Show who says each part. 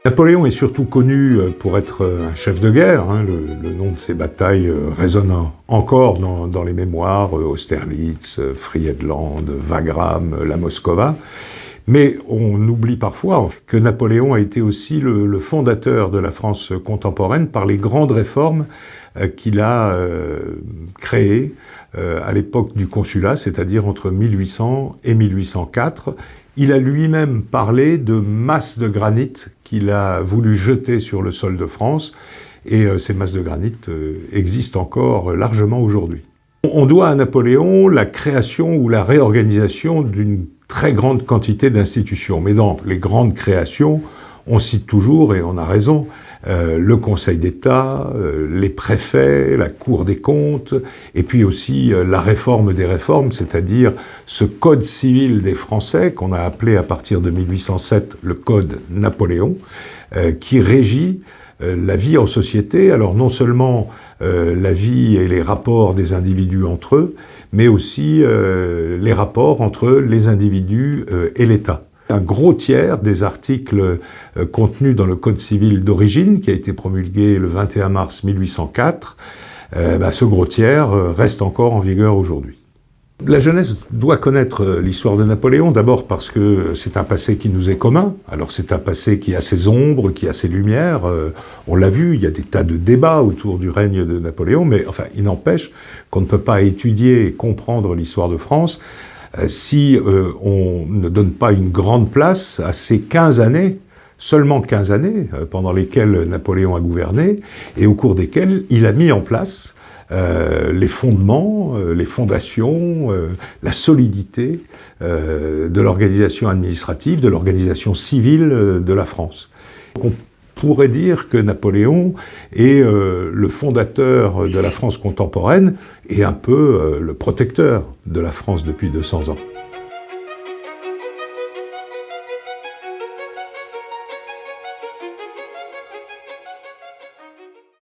Speaker 1: Napoléon est surtout connu pour être un chef de guerre. Le nom de ses batailles résonne encore dans les mémoires, Austerlitz, Friedland, Wagram, la Moskowa. Mais on oublie parfois que Napoléon a été aussi le fondateur de la France contemporaine par les grandes réformes qu'il a créées à l'époque du consulat, c'est-à-dire entre 1800 et 1804. Il a lui-même parlé de masses de granit qu'il a voulu jeter sur le sol de France, et ces masses de granit existent encore largement aujourd'hui. On doit à Napoléon la création ou la réorganisation d'une très grande quantité d'institutions. Mais dans les grandes créations, on cite toujours, et on a raison, le Conseil d'État, les préfets, la Cour des comptes, et puis aussi la réforme des réformes, c'est-à-dire ce Code civil des Français, qu'on a appelé à partir de 1807 le Code Napoléon, qui régit la vie en société, alors non seulement la vie et les rapports des individus entre eux, mais aussi les rapports entre les individus et l'État. Un gros tiers des articles contenus dans le Code civil d'origine, qui a été promulgué le 21 mars 1804, ce gros tiers reste encore en vigueur aujourd'hui. La jeunesse doit connaître l'histoire de Napoléon, d'abord parce que c'est un passé qui nous est commun. Alors c'est un passé qui a ses ombres, qui a ses lumières. On l'a vu, il y a des tas de débats autour du règne de Napoléon, mais enfin, il n'empêche qu'on ne peut pas étudier et comprendre l'histoire de France si on ne donne pas une grande place à ces 15 années, seulement 15 années, pendant lesquelles Napoléon a gouverné, et au cours desquelles il a mis en place les fondements, les fondations, la solidité de l'organisation administrative, de l'organisation civile de la France. On pourrait dire que Napoléon est le fondateur de la France contemporaine et un peu le protecteur de la France depuis 200 ans.